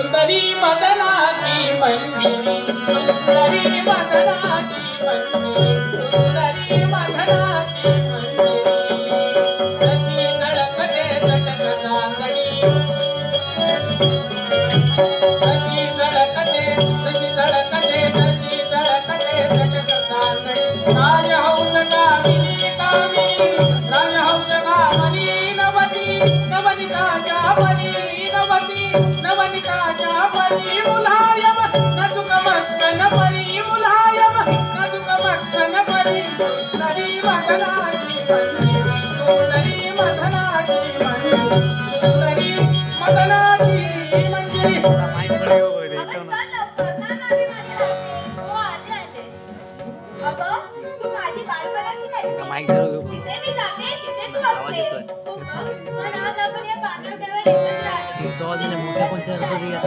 सुंदरी मदनाची मंजिरी सुंदरी मदनाची मंजिरी सुंदरी मदनाची मंजिरी जशी झळकते चटक चांदणी जशी झळकते चटक चांदणी राजहंस कामिनी कामिनी राजहंस कामिनी नवती नवनिताच्या परी नवती नवनिताच्या परी मुलायम नजुक मक्कन परी मुलायम नजुक मक्कन परी सुंदरी मदनाची मंजिरी सुंदरी मदनाची मंजिरी सुंदरी मदनाची मंजिरी जिथे मी जाते तिथे तू असतेस. पण आज आपण या पांढरकड्यावर एकत्र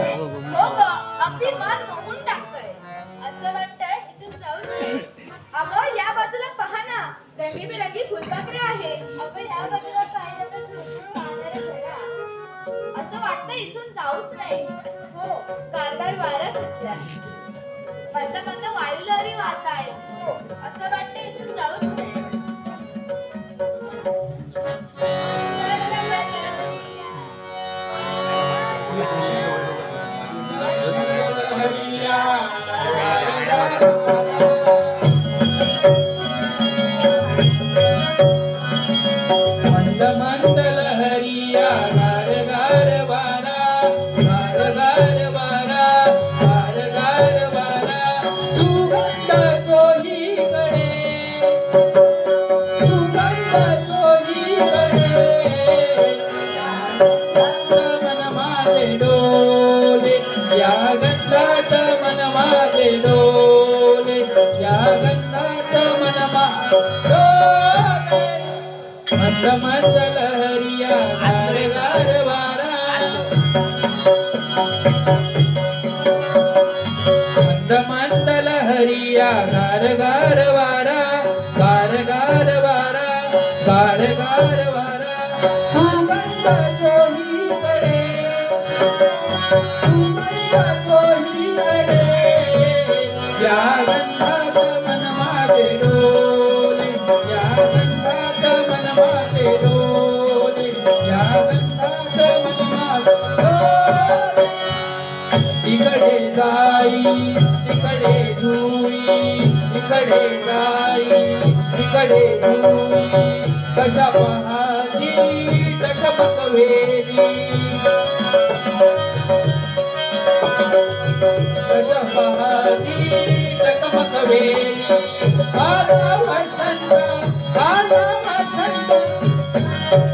आलो. हो ग, अगदी मन मोहून टाकतोय. असं वाटतंय इथून जाऊच नये. अगं या बाजूला पहा ना, रंगीबेरंगी फुलपाखरे आहे. अगं या बाजूला पाहिलं तर झुळझुळ वाहणारे झरा. असं वाटतं इथून जाऊच नाही. हो, गारगार वारा सुटलाय. मंद मंद वायुलहरी वाहत आहे. हो, असं वाटतं इथून जाऊच नाही. मंद लहरिया गार वारा मंद लहरिया गार वारा सुगंध चोहीकडे या गंधात मन माझे डोले या गंधात मन माझे डोले या गंधात मन माझे इकडे जाई इकडे जुई इकडे जाई इकडे जुई कशा पहाती टकमक वेली कशा पहाती टकमक वेली आला वसंत आला वसंत आला वसंत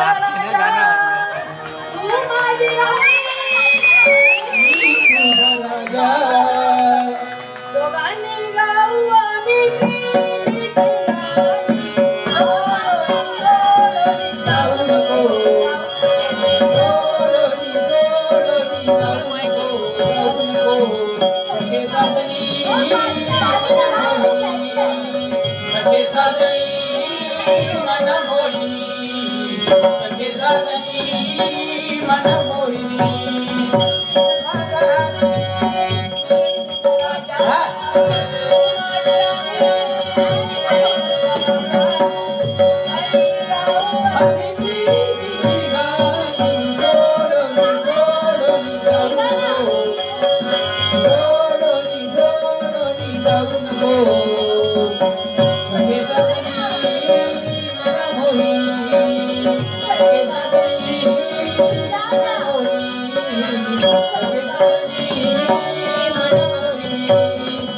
माझा राजा तू माझी राणी राजा दोघांनी गाऊ आम्ही केली राणी जाऊ नको सोडोनी सोडोनी जाऊ नको सखे साजनी सखे साजनी मन मोहिनी सखे साजनी मन मोहिनी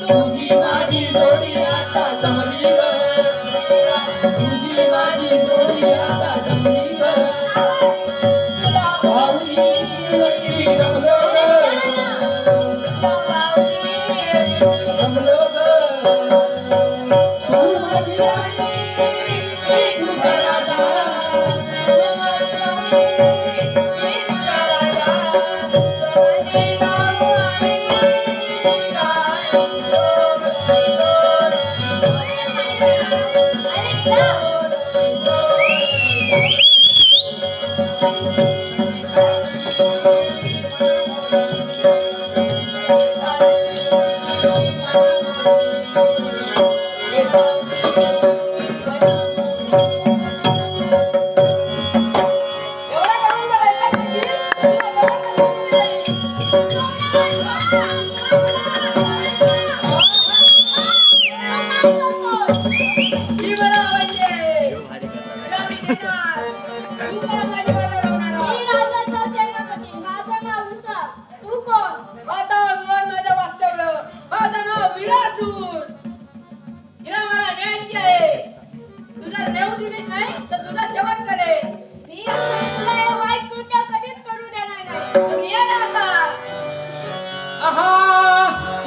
तुझी माझी जोडी आता जमली तुझी माझी जोडी आता जमली भाऊनी वरती रमलो रमलो तू माझी राणी तुझा राजा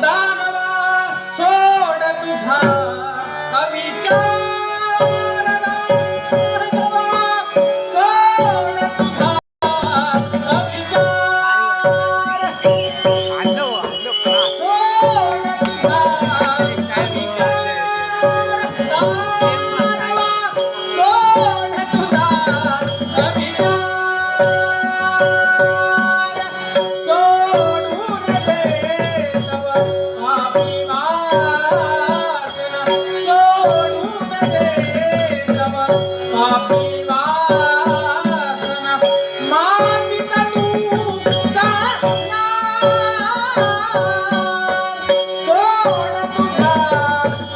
दानवा सोड तुझा अविचार दानवा सोड तुझा अविचार सोड तुझा अविचार दानवा सोड तुझा अविचार सोडून दे तव पापी वासना सोडून दे तव पापी वासना मातीत तू जाणार सोड तुझा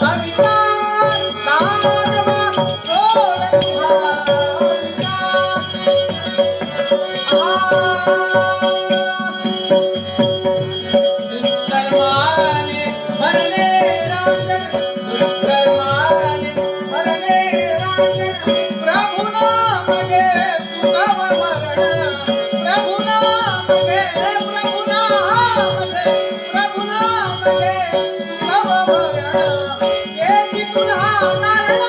अविचार दानवा सोड तुझा दुष्कर्माने मरले रांजण दुष्कर्माने मरले रांजण प्रभु नाम घे सुखव मरण प्रभु नाम घे प्रभु नाम घे प्रभु नाम घे सुखव मरण येती पुन्हा मरणार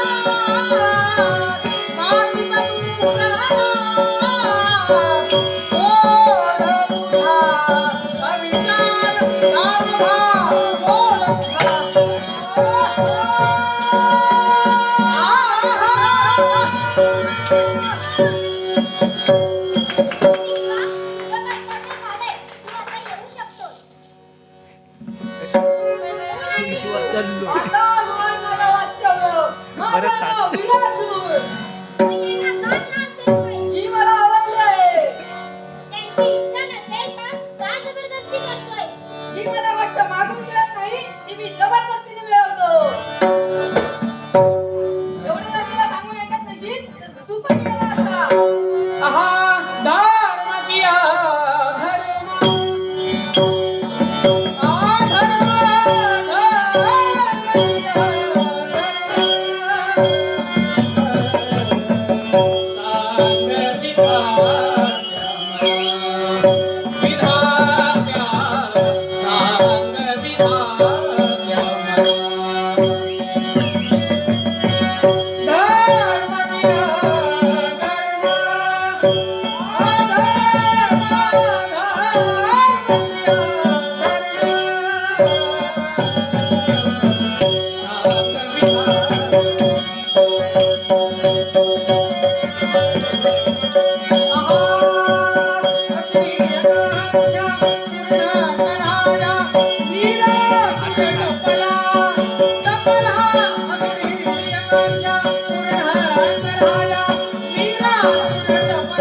मातीत तू जाणार सोड तुझा अविचार दानवा सोड तू पण विधात्या सांग विधात्या धर्म विना धर्म